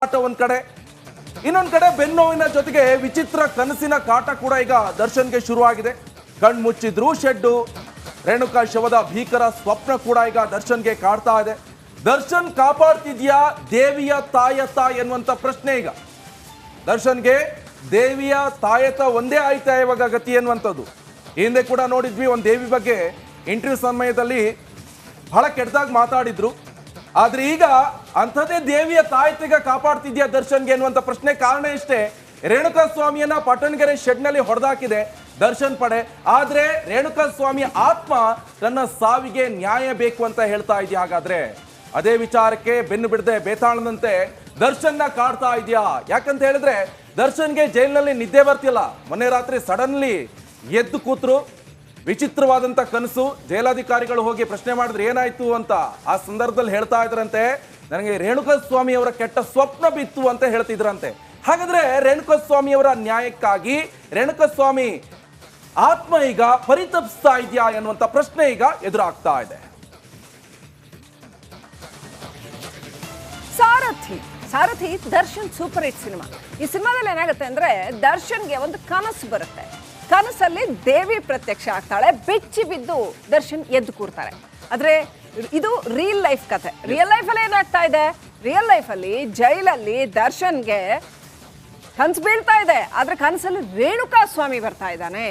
ಹೋರಾಟ ಒಂದ್ ಕಡೆ, ಇನ್ನೊಂದ್ ಕಡೆ ಬೆನ್ನೋವಿನ ಜೊತೆಗೆ ವಿಚಿತ್ರ ಕನಸಿನ ಕಾಟ ಕೂಡ ಈಗ ದರ್ಶನ್ಗೆ ಶುರುವಾಗಿದೆ. ಕಣ್ಮುಚ್ಚಿದ್ರು ಶೆಡ್ಡು, ರೇಣುಕಾ ಶವದ ಭೀಕರ ಸ್ವಪ್ನ ಕೂಡ ಈಗ ದರ್ಶನ್ಗೆ ಕಾಡ್ತಾ ಇದೆ. ದರ್ಶನ್ ಕಾಪಾಡ್ತಿದ್ಯಾ ದೇವಿಯ ತಾಯತ ಎನ್ನುವಂತ ಪ್ರಶ್ನೆ ಈಗ ದರ್ಶನ್ಗೆ. ದೇವಿಯ ತಾಯತ ಒಂದೇ ಆಯ್ತಾ ಇವಾಗ ಗತಿ ಎನ್ನುವಂಥದ್ದು. ಹಿಂದೆ ಕೂಡ ನೋಡಿದ್ವಿ, ಒಂದು ದೇವಿ ಬಗ್ಗೆ ಇಂಟರ್ವ್ಯೂ ಸಮಯದಲ್ಲಿ ಬಹಳ ಕೆಟ್ಟದಾಗಿ ಮಾತಾಡಿದ್ರು. ಆದ್ರೆ ಈಗ ಅಂಥದ್ದೇ ದೇವಿಯ ತಾಯತಿಗೆ ಕಾಪಾಡ್ತಿದ್ಯಾ ದರ್ಶನ್ಗೆ ಎನ್ನುವಂತ ಪ್ರಶ್ನೆ. ಕಾರಣ ಇಷ್ಟೇ, ರೇಣುಕಾ ಸ್ವಾಮಿಯನ್ನ ಪಟ್ಟಣಗೆರೆ ಶೆಡ್ನಲ್ಲಿ ಹೊಡೆದಾಕಿದೆ ದರ್ಶನ್ ಪಡೆ. ಆದ್ರೆ ರೇಣುಕಾ ಸ್ವಾಮಿ ಆತ್ಮ ತನ್ನ ಸಾವಿಗೆ ನ್ಯಾಯ ಬೇಕು ಅಂತ ಹೇಳ್ತಾ ಇದೆಯಾ? ಹಾಗಾದ್ರೆ ಅದೇ ವಿಚಾರಕ್ಕೆ ಬೆನ್ನು ಬಿಡದೆ ಬೇತಾಳದಂತೆ ದರ್ಶನ್ನ ಕಾಡ್ತಾ ಇದೆಯಾ? ಯಾಕಂತ ಹೇಳಿದ್ರೆ ದರ್ಶನ್ಗೆ ಜೈಲಿನಲ್ಲಿ ನಿದ್ದೆ ಬರ್ತಿಲ್ಲ. ಮೊನ್ನೆ ರಾತ್ರಿ ಸಡನ್ಲಿ ಎದ್ದು ಕೂತ್ರು, ವಿಚಿತ್ರವಾದಂತ ಕನಸು. ಜೈಲಾಧಿಕಾರಿಗಳು ಹೋಗಿ ಪ್ರಶ್ನೆ ಮಾಡಿದ್ರೆ ಏನಾಯ್ತು ಅಂತ ಆ ಸಂದರ್ಭದಲ್ಲಿ ಹೇಳ್ತಾ ಇದ್ರಂತೆ, ನನಗೆ ರೇಣುಕಾ ಸ್ವಾಮಿ ಅವರ ಕೆಟ್ಟ ಸ್ವಪ್ನ ಬಿತ್ತು ಅಂತ ಹೇಳ್ತಿದ್ರಂತೆ. ಹಾಗಾದ್ರೆ ರೇಣುಕಾ ಸ್ವಾಮಿ ಅವರ ನ್ಯಾಯಕ್ಕಾಗಿ ರೇಣುಕಾ ಸ್ವಾಮಿ ಆತ್ಮ ಈಗ ಪರಿತಪಿಸ್ತಾ ಇದೆಯಾ ಎನ್ನುವಂತ ಪ್ರಶ್ನೆ ಈಗ ಎದುರಾಗ್ತಾ ಇದೆ. ಸಾರಥಿ ದರ್ಶನ್ ಸೂಪರ್ ಹಿಟ್ ಸಿನಿಮಾ. ಈ ಸಿನಿಮಾದಲ್ಲಿ ಏನಾಗುತ್ತೆ ಅಂದ್ರೆ ದರ್ಶನ್ಗೆ ಒಂದು ಕನಸು ಬರುತ್ತೆ. ಕನಸಲ್ಲಿ ದೇವಿ ಪ್ರತ್ಯಕ್ಷ ಆಗ್ತಾಳೆ. ಬೆಚ್ಚಿ ಬಿದ್ದು ದರ್ಶನ್ ಎದ್ದು ಕೂರ್ತಾರೆ. ಆದ್ರೆ ಇದು ರಿಯಲ್ ಲೈಫ್ ಕಥೆ. ರಿಯಲ್ ಲೈಫ್ ಅಲ್ಲಿ ಏನಾಗ್ತಾ ಇದೆ? ರಿಯಲ್ ಲೈಫ್ ಅಲ್ಲಿ ಜೈಲಲ್ಲಿ ದರ್ಶನ್ಗೆ ಕನಸು ಬೀಳ್ತಾ ಇದೆ. ಆದ್ರೆ ಕನಸಲ್ಲಿ ರೇಣುಕಾ ಸ್ವಾಮಿ ಬರ್ತಾ ಇದ್ದಾನೆ.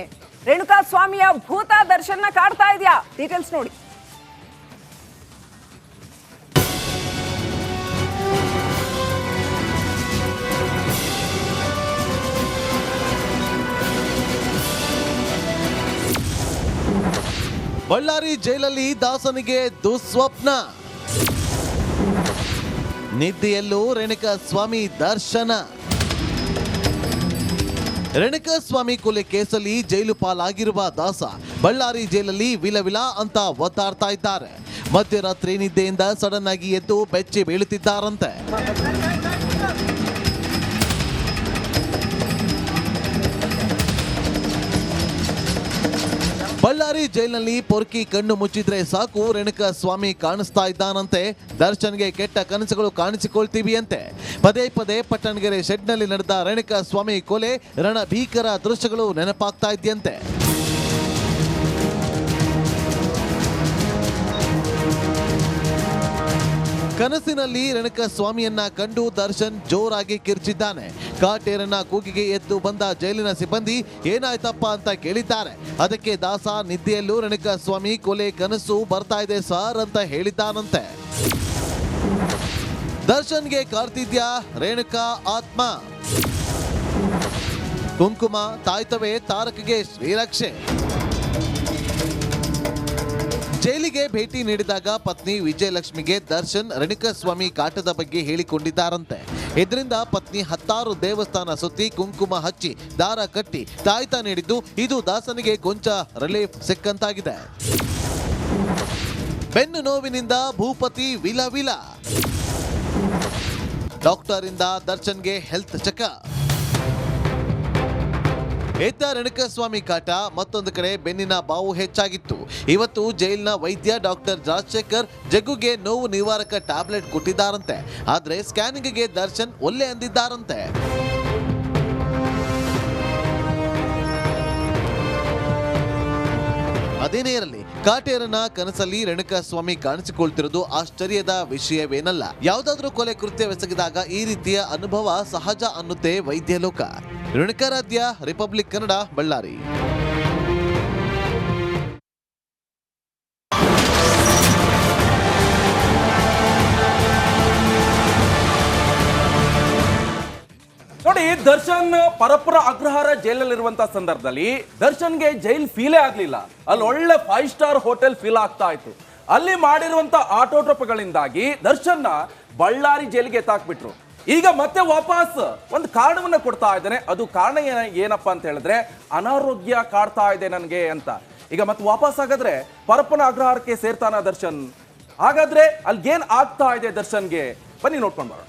ರೇಣುಕಾ ಸ್ವಾಮಿಯ ಭೂತ ದರ್ಶನ್ನ ಕಾಡ್ತಾ ಇದೆಯಾ? ಡೀಟೇಲ್ಸ್ ನೋಡಿ. ಬಳ್ಳಾರಿ ಜೈಲಲ್ಲಿ ದಾಸನಿಗೆ ದುಸ್ವಪ್ನ. ನಿದ್ದೆಯಲ್ಲೂ ರೇಣುಕಾ ಸ್ವಾಮಿ ದರ್ಶನ. ರೇಣುಕಾ ಸ್ವಾಮಿ ಕೊಲೆ ಕೇಸಲ್ಲಿ ಜೈಲು ಪಾಲಾಗಿರುವ ದಾಸ ಬಳ್ಳಾರಿ ಜೈಲಲ್ಲಿ ವಿಲವಿಲ ಅಂತ ಒದ್ದಾಡ್ತಾ ಇದ್ದಾರೆ. ಮಧ್ಯರಾತ್ರಿ ನಿದ್ದೆಯಿಂದ ಸಡನ್ ಆಗಿ ಎದ್ದು ಬೆಚ್ಚಿ ಬೀಳುತ್ತಿದ್ದಾರಂತೆ. ಬಳ್ಳಾರಿ ಜೈಲಿನಲ್ಲಿ ಪೊರ್ಕಿ ಕಣ್ಣು ಮುಚ್ಚಿದ್ರೆ ಸಾಕು ರೇಣುಕಾ ಸ್ವಾಮಿ ಕಾಣಿಸ್ತಾ ಇದ್ದಾನಂತೆ. ದರ್ಶನ್ಗೆ ಕೆಟ್ಟ ಕನಸುಗಳು ಕಾಣಿಸಿಕೊಳ್ತೀವಿ ಅಂತೆ. ಪದೇ ಪದೇ ಪಟ್ಟಣಗೆರೆ ಶೆಡ್ನಲ್ಲಿ ನಡೆದ ರೇಣುಕಾ ಸ್ವಾಮಿ ಕೊಲೆ ರಣಭೀಕರ ದೃಶ್ಯಗಳು ನೆನಪಾಗ್ತಾ ಇದೆಯಂತೆ. ಕನಸಿನಲ್ಲಿ ರೇಣುಕಾ ಸ್ವಾಮಿಯನ್ನ ಕಂಡು ದರ್ಶನ್ ಜೋರಾಗಿ ಕಿರ್ಚಿದ್ದಾನೆ. ಕಾಟೇರನ ಕೂಗಿಗೆ ಎದ್ದು ಬಂದ ಜೈಲಿನ ಸಿಬ್ಬಂದಿ ಏನಾಯ್ತಪ್ಪ ಅಂತ ಕೇಳಿದ್ದಾರೆ. ಅದಕ್ಕೆ ದಾಸ ನಿದ್ದೆಯಲ್ಲೂ ರೇಣುಕಾ ಸ್ವಾಮಿ ಕೊಲೆ ಕನಸು ಬರ್ತಾ ಇದೆ ಸರ್ ಅಂತ ಹೇಳಿದ್ದಾನಂತೆ. ದರ್ಶನ್ಗೆ ಕಾಡ್ತಿದ್ಯಾ ರೇಣುಕಾ ಆತ್ಮ? ಕುಂಕುಮ ತಾಯ್ತವೇ ತಾರಕ್ಗೆ ಶ್ರೀರಕ್ಷೆ. ಜೈಲಿಗೆ ಭೇಟಿ ನೀಡಿದಾಗ ಪತ್ನಿ ವಿಜಯಲಕ್ಷ್ಮಿಗೆ ದರ್ಶನ್ ರೇಣುಕಾ ಸ್ವಾಮಿ ಕಾಟದ ಬಗ್ಗೆ ಹೇಳಿಕೊಂಡಿದ್ದಾರಂತೆ. ಇದರಿಂದ ಪತ್ನಿ 10 ದೇವಸ್ಥಾನ ಸುತ್ತಿ ಕುಂಕುಮ ಹಚ್ಚಿ ದಾರ ಕಟ್ಟಿ ತಾಯ್ತ ನೀಡಿದ್ದು ಇದು ದಾಸನಿಗೆ ಕೊಂಚ ರಿಲೀಫ್ ಸಿಕ್ಕಂತಾಗಿದೆ. ಬೆನ್ನು ನೋವಿನಿಂದ ಭೂಪತಿ ವಿಲವಿಲ. ಡಾಕ್ಟರ್ ಇಂದ ದರ್ಶನ್ಗೆ ಹೆಲ್ತ್ ಚೆಕ್. ಎದ್ದ ರೇಣುಕಾ ಸ್ವಾಮಿ ಕಾಟ. ಮತ್ತೊಂದು ಕಡೆ ಬೆನ್ನಿನ ಬಾವು ಹೆಚ್ಚಾಗಿತ್ತು. ಇವತ್ತು ಜೈಲಿನ ವೈದ್ಯ ಡಾಕ್ಟರ್ ರಾಜಶೇಖರ್ ಜಗ್ಗುಗೆ ನೋವು ನಿವಾರಕ ಟ್ಯಾಬ್ಲೆಟ್ ಕೊಟ್ಟಿದ್ದಾರಂತೆ. ಆದ್ರೆ ಸ್ಕ್ಯಾನಿಂಗ್ಗೆ ದರ್ಶನ್ ಒಲ್ಲೆ ಅಂದಿದ್ದಾರಂತೆ. ಅದೇನೇ ಇರಲಿ, ಕಾಟೇರನ ಕನಸಲ್ಲಿ ರೇಣುಕಾ ಸ್ವಾಮಿ ಕಾಣಿಸಿಕೊಳ್ತಿರೋದು ಆಶ್ಚರ್ಯದ ವಿಷಯವೇನಲ್ಲ. ಯಾವುದಾದ್ರೂ ಕೊಲೆ ಕೃತ್ಯವೆಸಗಿದಾಗ ಈ ರೀತಿಯ ಅನುಭವ ಸಹಜ ಅನ್ನುತ್ತೆ ವೈದ್ಯ ಲೋಕ. ರೇಣುಕಾರಾಧ್ಯ, ರಿಪಬ್ಲಿಕ್ ಕನ್ನಡ, ಬಳ್ಳಾರಿ. ನೋಡಿ, ದರ್ಶನ್ ಪರಪ್ಪರ ಅಗ್ರಹಾರ ಜೈಲಲ್ಲಿರುವಂತಹ ಸಂದರ್ಭದಲ್ಲಿ ದರ್ಶನ್ಗೆ ಜೈಲ್ ಫೀಲೇ ಆಗ್ಲಿಲ್ಲ. ಅಲ್ಲಿ ಒಳ್ಳೆ 5 ಸ್ಟಾರ್ ಹೋಟೆಲ್ ಫೀಲ್ ಆಗ್ತಾ ಇತ್ತು. ಅಲ್ಲಿ ಮಾಡಿರುವಂತ ಆಟೋಟೋಪಗಳಿಂದಾಗಿ ದರ್ಶನ್ನ ಬಳ್ಳಾರಿ ಜೈಲಿಗೆ ಎತ್ತಾಕ್ಬಿಟ್ರು. ಈಗ ಮತ್ತೆ ವಾಪಸ್ ಒಂದು ಕಾರಣವನ್ನ ಕೊಡ್ತಾ ಇದ್ದಾನೆ. ಅದು ಕಾರಣ ಏನಪ್ಪಾ ಅಂತ ಹೇಳಿದ್ರೆ ಅನಾರೋಗ್ಯ ಕಾಡ್ತಾ ಇದೆ ನನಗೆ ಅಂತ. ಈಗ ಮತ್ತೆ ವಾಪಸ್ ಹಾಗಾದ್ರೆ ಪರಪ್ಪನ ಅಗ್ರಹಾರಕ್ಕೆ ಸೇರ್ತಾನ ದರ್ಶನ್? ಹಾಗಾದ್ರೆ ಅಲ್ಲಿ ಏನ್ ಆಗ್ತಾ ಇದೆ ದರ್ಶನ್ಗೆ, ಬನ್ನಿ ನೋಡ್ಕೊಂಡು ಬರೋಣ.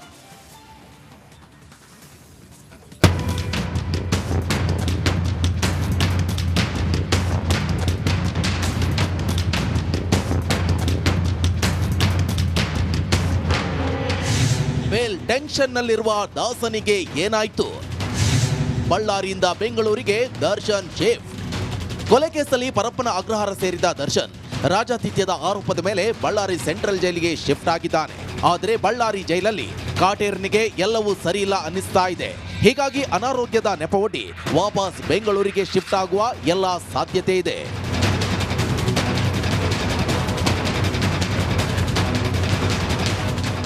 ವೆಲ್ ಟೆನ್ಷನ್ನಲ್ಲಿರುವ ದಾಸನಿಗೆ ಏನಾಯ್ತು? ಬಳ್ಳಾರಿಯಿಂದ ಬೆಂಗಳೂರಿಗೆ ದರ್ಶನ್ ಶಿಫ್ಟ್. ಕೊಲೆ ಕೇಸಲ್ಲಿ ಪರಪ್ಪನ ಅಗ್ರಹಾರ ಸೇರಿದ ದರ್ಶನ್ ರಾಜಾತಿಥ್ಯದ ಆರೋಪದ ಮೇಲೆ ಬಳ್ಳಾರಿ ಸೆಂಟ್ರಲ್ ಜೈಲಿಗೆ ಶಿಫ್ಟ್ ಆಗಿದ್ದಾನೆ. ಆದರೆ ಬಳ್ಳಾರಿ ಜೈಲಲ್ಲಿ ಕಾಟೇರನಿಗೆ ಎಲ್ಲವೂ ಸರಿಯಿಲ್ಲ ಅನ್ನಿಸ್ತಾ ಇದೆ. ಹೀಗಾಗಿ ಅನಾರೋಗ್ಯದ ನೆಪವೊಡ್ಡಿ ವಾಪಸ್ ಬೆಂಗಳೂರಿಗೆ ಶಿಫ್ಟ್ ಆಗುವ ಎಲ್ಲ ಸಾಧ್ಯತೆ ಇದೆ.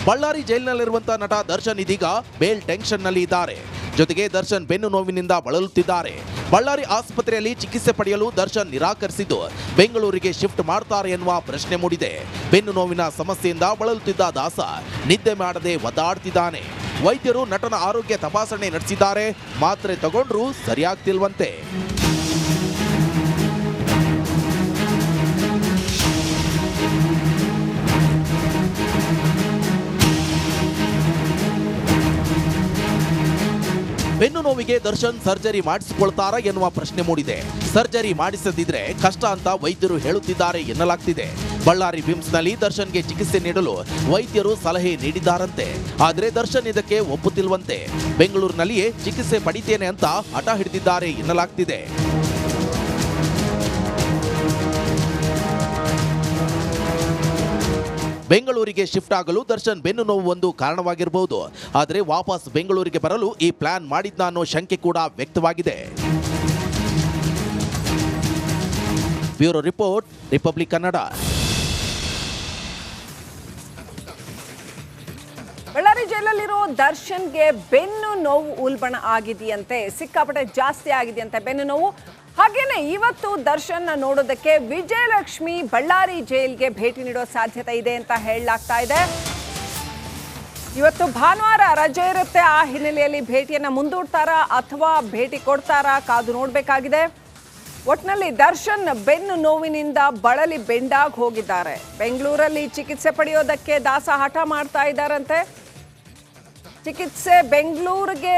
ಬಳ್ಳಾರಿ ಜೈಲಿನಲ್ಲಿರುವಂತಹ ನಟ ದರ್ಶನ್ ಇದೀಗ ಬೇಲ್ ಟೆನ್ಷನ್ನಲ್ಲಿ ಇದ್ದಾರೆ. ಜೊತೆಗೆ ದರ್ಶನ್ ಬೆನ್ನು ನೋವಿನಿಂದ ಬಳಲುತ್ತಿದ್ದಾರೆ. ಬಳ್ಳಾರಿ ಆಸ್ಪತ್ರೆಯಲ್ಲಿ ಚಿಕಿತ್ಸೆ ಪಡೆಯಲು ದರ್ಶನ್ ನಿರಾಕರಿಸಿದ್ದು ಬೆಂಗಳೂರಿಗೆ ಶಿಫ್ಟ್ ಮಾಡ್ತಾರೆ ಎನ್ನುವ ಪ್ರಶ್ನೆ ಮೂಡಿದೆ. ಬೆನ್ನು ನೋವಿನ ಸಮಸ್ಯೆಯಿಂದ ಬಳಲುತ್ತಿದ್ದ ದಾಸ ನಿದ್ದೆ ಮಾಡದೆ ಒದ್ದಾಡ್ತಿದ್ದಾನೆ. ವೈದ್ಯರು ನಟನ ಆರೋಗ್ಯ ತಪಾಸಣೆ ನಡೆಸಿದ್ದಾರೆ. ಮಾತ್ರೆ ತಗೊಂಡ್ರೂ ಸರಿಯಾಗ್ತಿಲ್ವಂತೆ. ಬೆನ್ನು ನೋವಿಗೆ ದರ್ಶನ್ ಸರ್ಜರಿ ಮಾಡಿಸಿಕೊಳ್ತಾರಾ ಎನ್ನುವ ಪ್ರಶ್ನೆ ಮೂಡಿದೆ. ಸರ್ಜರಿ ಮಾಡಿಸದಿದ್ರೆ ಕಷ್ಟ ಅಂತ ವೈದ್ಯರು ಹೇಳುತ್ತಿದ್ದಾರೆ ಎನ್ನಲಾಗ್ತಿದೆ. ಬಳ್ಳಾರಿ ವಿಮ್ಸ್ನಲ್ಲಿ ದರ್ಶನ್ಗೆ ಚಿಕಿತ್ಸೆ ನೀಡಲು ವೈದ್ಯರು ಸಲಹೆ ನೀಡಿದ್ದಾರಂತೆ. ಆದರೆ ದರ್ಶನ್ ಇದಕ್ಕೆ ಒಪ್ಪುತ್ತಿಲ್ವಂತೆ. ಬೆಂಗಳೂರಿನಲ್ಲಿಯೇ ಚಿಕಿತ್ಸೆ ಪಡಿತೇನೆ ಅಂತ ಹಠ ಹಿಡಿದಿದ್ದಾರೆ ಎನ್ನಲಾಗ್ತಿದೆ. ಬೆಂಗಳೂರಿಗೆ ಶಿಫ್ಟ್ ಆಗಲು ದರ್ಶನ್ ಬೆನ್ನು ನೋವು ಒಂದು ಕಾರಣವಾಗಿರಬಹುದು. ಆದರೆ ವಾಪಸ್ ಬೆಂಗಳೂರಿಗೆ ಬರಲು ಈ ಪ್ಲಾನ್ ಮಾಡಿದ್ದ ಅನ್ನೋ ಶಂಕೆ ಕೂಡ ವ್ಯಕ್ತವಾಗಿದೆ. Bureau report, Republic Kannada. Ballari ಜೈಲಲ್ಲಿರೋ ದರ್ಶನ್ಗೆ ಬೆನ್ನು ನೋವು ಉಲ್ಬಣ ಆಗಿದೆಯಂತೆ, ಸಿಕ್ಕಾಪಟ್ಟೆ ಜಾಸ್ತಿ ಆಗಿದೆಯಂತೆ ಬೆನ್ನು ನೋವು. ಹಾಗೇನೆ ಇವತ್ತು ದರ್ಶನ್ ನೋಡೋದಕ್ಕೆ ವಿಜಯಲಕ್ಷ್ಮಿ ಬಳ್ಳಾರಿ ಜೈಲ್ಗೆ ಭೇಟಿ ನೀಡೋ ಸಾಧ್ಯತೆ ಇದೆ ಅಂತ ಹೇಳಲಾಗ್ತಾ ಇದೆ. ಇವತ್ತು ಭಾನುವಾರ ರಜೆ ಇರುತ್ತೆ. ಆ ಹಿನ್ನೆಲೆಯಲ್ಲಿ ಭೇಟಿಯನ್ನ ಮುಂದೂಡ್ತಾರಾ ಅಥವಾ ಭೇಟಿ ಕೊಡ್ತಾರಾ ಕಾದು ನೋಡಬೇಕಾಗಿದೆ. ಒಟ್ನಲ್ಲಿ ದರ್ಶನ್ ಬೆನ್ನು ನೋವಿನಿಂದ ಬಳಲಿ ಬೆಂಡಾಗಿ ಹೋಗಿದ್ದಾರೆ. ಬೆಂಗಳೂರಲ್ಲಿ ಚಿಕಿತ್ಸೆ ಪಡೆಯೋದಕ್ಕೆ ದಾಸ ಹಠ ಮಾಡ್ತಾ ಇದ್ದಾರಂತೆ. ಚಿಕಿತ್ಸೆ ಬೆಂಗಳೂರಿಗೆ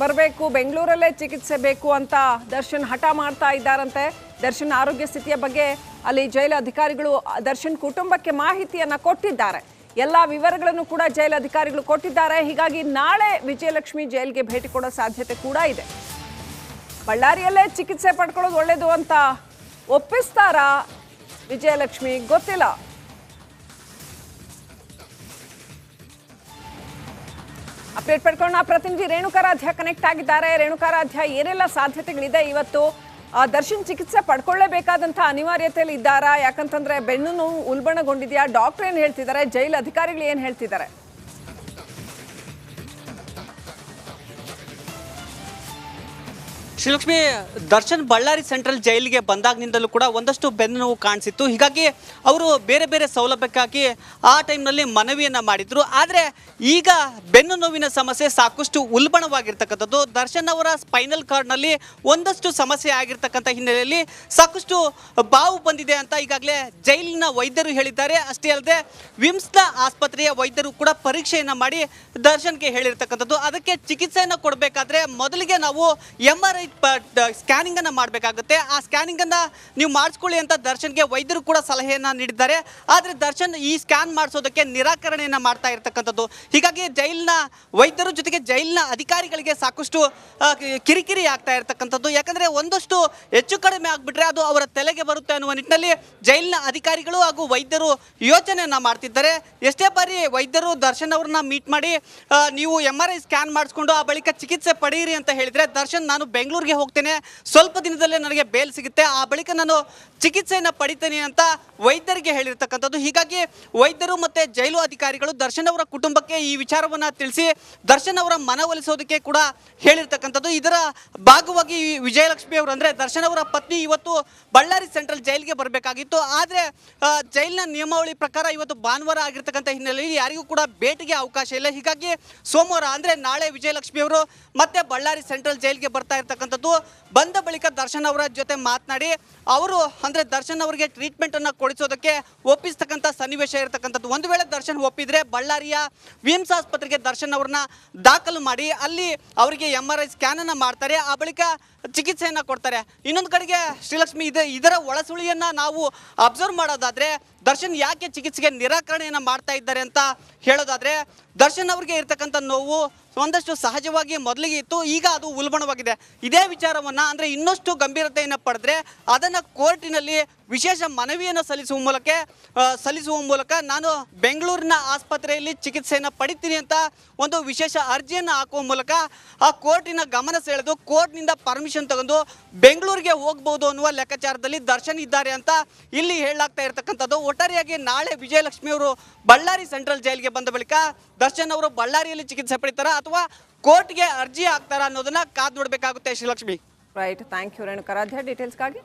ಬರಬೇಕು, ಬೆಂಗಳೂರಲ್ಲೇ ಚಿಕಿತ್ಸೆ ಬೇಕು ಅಂತ ದರ್ಶನ್ ಹಠ ಮಾಡ್ತಾ ಇದ್ದಾರಂತೆ. ದರ್ಶನ್ ಆರೋಗ್ಯ ಸ್ಥಿತಿಯ ಬಗ್ಗೆ ಅಲ್ಲಿ ಜೈಲು ಅಧಿಕಾರಿಗಳು ದರ್ಶನ್ ಕುಟುಂಬಕ್ಕೆ ಮಾಹಿತಿಯನ್ನ ಕೊಟ್ಟಿದ್ದಾರೆ. ಎಲ್ಲ ವಿವರಗಳನ್ನು ಕೂಡ ಜೈಲು ಅಧಿಕಾರಿಗಳು ಕೊಟ್ಟಿದ್ದಾರೆ. ಹೀಗಾಗಿ ನಾಳೆ ವಿಜಯಲಕ್ಷ್ಮಿ ಜೈಲ್ಗೆ ಭೇಟಿ ಕೊಡೋ ಸಾಧ್ಯತೆ ಕೂಡ ಇದೆ. ಬಳ್ಳಾರಿಯಲ್ಲೇ ಚಿಕಿತ್ಸೆ ಪಡ್ಕೊಳ್ಳೋದು ಒಳ್ಳೇದು ಅಂತ ಒಪ್ಪಿಸ್ತಾರಾ ವಿಜಯಲಕ್ಷ್ಮಿ ಗೊತ್ತಿಲ್ಲ. ಅಪ್ಡೇಟ್ ಪಡ್ಕೊಂಡು ನಾ ಪ್ರತಿನಿಧಿ ರೇಣುಕಾರಾಧ್ಯ ಕನೆಕ್ಟ್ ಆಗಿದ್ದಾರೆ. ರೇಣುಕಾರಾಧ್ಯ, ಏನೆಲ್ಲ ಸಾಧ್ಯತೆಗಳಿದೆ? ಇವತ್ತು ದರ್ಶನ್ ಚಿಕಿತ್ಸೆ ಪಡ್ಕೊಳ್ಳೇಬೇಕಾದಂಥ ಅನಿವಾರ್ಯತೆಯಲ್ಲಿ ಇದ್ದಾರಾ? ಯಾಕಂತಂದ್ರೆ ಬೆನ್ನು ನೋವು ಉಲ್ಬಣಗೊಂಡಿದೆಯಾ? ಡಾಕ್ಟರ್ ಏನು ಹೇಳ್ತಿದ್ದಾರೆ? ಜೈಲು ಅಧಿಕಾರಿಗಳು ಏನು ಹೇಳ್ತಿದ್ದಾರೆ? ಶ್ರೀಲಕ್ಷ್ಮಿ, ದರ್ಶನ್ ಬಳ್ಳಾರಿ ಸೆಂಟ್ರಲ್ ಜೈಲಿಗೆ ಬಂದಾಗಿನಿಂದಲೂ ಕೂಡ ಒಂದಷ್ಟು ಬೆನ್ನು ನೋವು ಕಾಣಿಸಿತ್ತು. ಹೀಗಾಗಿ ಅವರು ಬೇರೆ ಬೇರೆ ಸೌಲಭ್ಯಕ್ಕಾಗಿ ಆ ಟೈಮ್ನಲ್ಲಿ ಮನವಿಯನ್ನು ಮಾಡಿದ್ರು. ಆದರೆ ಈಗ ಬೆನ್ನು ನೋವಿನ ಸಮಸ್ಯೆ ಸಾಕಷ್ಟು ಉಲ್ಬಣವಾಗಿರ್ತಕ್ಕಂಥದ್ದು. ದರ್ಶನ್ ಅವರ ಸ್ಪೈನಲ್ ಕಾರ್ಡ್ನಲ್ಲಿ ಒಂದಷ್ಟು ಸಮಸ್ಯೆ ಆಗಿರ್ತಕ್ಕಂಥ ಹಿನ್ನೆಲೆಯಲ್ಲಿ ಸಾಕಷ್ಟು ಬಾವು ಬಂದಿದೆ ಅಂತ ಈಗಾಗಲೇ ಜೈಲಿನ ವೈದ್ಯರು ಹೇಳಿದ್ದಾರೆ. ಅಷ್ಟೇ ಅಲ್ಲದೆ ವಿಮ್ಸ್ನ ಆಸ್ಪತ್ರೆಯ ವೈದ್ಯರು ಕೂಡ ಪರೀಕ್ಷೆಯನ್ನು ಮಾಡಿ ದರ್ಶನ್ಗೆ ಹೇಳಿರ್ತಕ್ಕಂಥದ್ದು. ಅದಕ್ಕೆ ಚಿಕಿತ್ಸೆಯನ್ನು ಕೊಡಬೇಕಾದ್ರೆ ಮೊದಲಿಗೆ ನಾವು MRI ಸ್ಕ್ಯಾನಿಂಗ್ ಅನ್ನ ಮಾಡಬೇಕಾಗುತ್ತೆ. ಆ ಸ್ಕ್ಯಾನಿಂಗ್ ಅನ್ನ ನೀವು ಮಾಡಿಸ್ಕೊಳ್ಳಿ ಅಂತ ದರ್ಶನ್ಗೆ ವೈದ್ಯರು ಕೂಡ ಸಲಹೆಯನ್ನ ನೀಡಿದ್ದಾರೆ. ಆದರೆ ದರ್ಶನ್ ಈ ಸ್ಕ್ಯಾನ್ ಮಾಡಿಸೋದಕ್ಕೆ ನಿರಾಕರಣೆಯನ್ನ ಮಾಡ್ತಾ ಇರತಕ್ಕಂಥದ್ದು. ಹೀಗಾಗಿ ಜೈಲಿನ ವೈದ್ಯರು ಜೊತೆಗೆ ಜೈಲಿನ ಅಧಿಕಾರಿಗಳಿಗೆ ಸಾಕಷ್ಟು ಕಿರಿಕಿರಿ ಆಗ್ತಾ ಇರತಕ್ಕಂಥದ್ದು. ಯಾಕಂದ್ರೆ ಒಂದಷ್ಟು ಹೆಚ್ಚು ಕಡಿಮೆ ಆಗ್ಬಿಟ್ರೆ ಅದು ಅವರ ತಲೆಗೆ ಬರುತ್ತೆ ಅನ್ನುವ ನಿಟ್ಟಿನಲ್ಲಿ ಜೈಲಿನ ಅಧಿಕಾರಿಗಳು ಹಾಗೂ ವೈದ್ಯರು ಯೋಚನೆಯನ್ನ ಮಾಡ್ತಿದ್ದಾರೆ. ಎಷ್ಟೇ ಬಾರಿ ವೈದ್ಯರು ದರ್ಶನ್ ಅವ್ರನ್ನ ಮೀಟ್ ಮಾಡಿ ನೀವು MRI ಸ್ಕ್ಯಾನ್ ಮಾಡಿಸ್ಕೊಂಡು ಆ ಬಳಿಕ ಚಿಕಿತ್ಸೆ ಪಡೆಯಿರಿ ಅಂತ ಹೇಳಿದ್ರೆ ದರ್ಶನ್ ನಾನು ಬೆಂಗಳೂರಿಗೆ ಹೋಗ್ತೇನೆ, ಸ್ವಲ್ಪ ದಿನದಲ್ಲೇ ನನಗೆ ಬೇಲ್ ಸಿಗುತ್ತೆ, ಆ ಬಳಿಕ ನಾನು ಚಿಕಿತ್ಸೆಯನ್ನು ಪಡಿತೇನೆ ಅಂತ ವೈದ್ಯರಿಗೆ ಹೇಳಿರ್ತಕ್ಕಂಥದ್ದು. ಹೀಗಾಗಿ ವೈದ್ಯರು ಮತ್ತೆ ಜೈಲು ಅಧಿಕಾರಿಗಳು ದರ್ಶನ್ ಅವರ ಕುಟುಂಬಕ್ಕೆ ಈ ವಿಚಾರವನ್ನ ತಿಳಿಸಿ ದರ್ಶನ್ ಅವರ ಮನವೊಲಿಸೋದಕ್ಕೆ ಕೂಡ ಹೇಳಿರ್ತಕ್ಕಂಥದ್ದು. ಇದರ ಭಾಗವಾಗಿ ವಿಜಯಲಕ್ಷ್ಮಿ ಅವರು ಅಂದ್ರೆ ದರ್ಶನ್ ಅವರ ಪತ್ನಿ ಇವತ್ತು ಬಳ್ಳಾರಿ ಸೆಂಟ್ರಲ್ ಜೈಲಿಗೆ ಬರಬೇಕಾಗಿತ್ತು. ಆದರೆ ಜೈಲಿನ ನಿಯಮಾವಳಿ ಪ್ರಕಾರ ಇವತ್ತು ಭಾನುವಾರ ಆಗಿರ್ತಕ್ಕಂಥ ಹಿನ್ನೆಲೆಯಲ್ಲಿ ಯಾರಿಗೂ ಕೂಡ ಭೇಟಿಗೆ ಅವಕಾಶ ಇಲ್ಲ. ಹೀಗಾಗಿ ಸೋಮವಾರ ಅಂದ್ರೆ ನಾಳೆ ವಿಜಯಲಕ್ಷ್ಮಿ ಅವರು ಮತ್ತೆ ಬಳ್ಳಾರಿ ಸೆಂಟ್ರಲ್ ಜೈಲಿಗೆ ಬರ್ತಾ ಇರ್ತಕ್ಕಂಥದ್ದು. ಬಂದ ಬಳಿಕ ದರ್ಶನ್ ಅವರ ಜೊತೆ ಮಾತನಾಡಿ ಅವರು ಅಂದ್ರೆ ದರ್ಶನ್ ಅವರಿಗೆ ಟ್ರೀಟ್ಮೆಂಟ್ ಅನ್ನ ಕೊಡಿಸೋದಕ್ಕೆ ಒಪ್ಪಿಸ್ತಕ್ಕಂಥ ಸನ್ನಿವೇಶ ಇರತಕ್ಕಂಥದ್ದು. ಒಂದು ವೇಳೆ ದರ್ಶನ್ ಒಪ್ಪಿದ್ರೆ ಬಳ್ಳಾರಿಯ ವಿಮ್ಸ್ ಆಸ್ಪತ್ರೆಗೆ ದರ್ಶನ್ ಅವ್ರನ್ನ ದಾಖಲು ಮಾಡಿ ಅಲ್ಲಿ ಅವರಿಗೆ MRI ಸ್ಕ್ಯಾನ್ ಅನ್ನ ಮಾಡ್ತಾರೆ, ಆ ಬಳಿಕ ಚಿಕಿತ್ಸೆಯನ್ನ ಕೊಡ್ತಾರೆ. ಇನ್ನೊಂದು ಕಡೆಗೆ ಶ್ರೀಲಕ್ಷ್ಮಿ ಇದರ ಒಳಸುಳಿಯನ್ನ ನಾವು ಅಬ್ಸರ್ವ್ ಮಾಡೋದಾದ್ರೆ ದರ್ಶನ್ ಯಾಕೆ ಚಿಕಿತ್ಸೆಗೆ ನಿರಾಕರಣೆಯನ್ನ ಮಾಡ್ತಾ ಇದ್ದಾರೆ ಅಂತ ಹೇಳೋದಾದ್ರೆ ದರ್ಶನ್ ಅವರಿಗೆ ಇರ್ತಕ್ಕಂಥ ನೋವು ಒಂದಷ್ಟು ಸಹಜವಾಗಿ ಮೊದಲಿಗೆ ಇತ್ತು, ಈಗ ಅದು ಉಲ್ಬಣವಾಗಿದೆ. ಇದೇ ವಿಚಾರವನ್ನು ಅಂದರೆ ಇನ್ನಷ್ಟು ಗಂಭೀರತೆಯನ್ನು ಪಡೆದ್ರೆ ಅದನ್ನು ಕೋರ್ಟಿನಲ್ಲಿ ವಿಶೇಷ ಮನವಿಯನ್ನು ಸಲ್ಲಿಸುವ ಮೂಲಕ ನಾನು ಬೆಂಗಳೂರಿನ ಆಸ್ಪತ್ರೆಯಲ್ಲಿ ಚಿಕಿತ್ಸೆಯನ್ನು ಪಡಿತೀನಿ ಅಂತ ಒಂದು ವಿಶೇಷ ಅರ್ಜಿಯನ್ನು ಹಾಕುವ ಮೂಲಕ ಆ ಕೋರ್ಟಿನ ಗಮನ ಸೆಳೆದು ಕೋರ್ಟ್ನಿಂದ ಪರ್ಮಿಷನ್ ತಗೊಂಡು ಬೆಂಗಳೂರಿಗೆ ಹೋಗ್ಬೋದು ಅನ್ನುವ ಲೆಕ್ಕಾಚಾರದಲ್ಲಿ ದರ್ಶನ್ ಇದ್ದಾರೆ ಅಂತ ಇಲ್ಲಿ ಹೇಳಲಾಗ್ತಾ ಇರತಕ್ಕಂಥದ್ದು. ಒಟ್ಟಾರೆಯಾಗಿ ನಾಳೆ ವಿಜಯಲಕ್ಷ್ಮಿ ಅವರು ಬಳ್ಳಾರಿ ಸೆಂಟ್ರಲ್ ಜೈಲಿಗೆ ಬಂದ ಬಳಿಕ ದರ್ಶನ್ ಅವರು ಬಳ್ಳಾರಿಯಲ್ಲಿ ಚಿಕಿತ್ಸೆ ಪಡಿತಾರಾ ಅಥವಾ ಕೋರ್ಟ್ಗೆ ಅರ್ಜಿ ಹಾಕ್ತಾರಾ ಅನ್ನೋದನ್ನ ಕಾದು ನೋಡಬೇಕಾಗುತ್ತೆ Srilakshmi. Right, thank you Renukaradhya ಡೀಟೇಲ್ಸ್ಗಾಗಿ.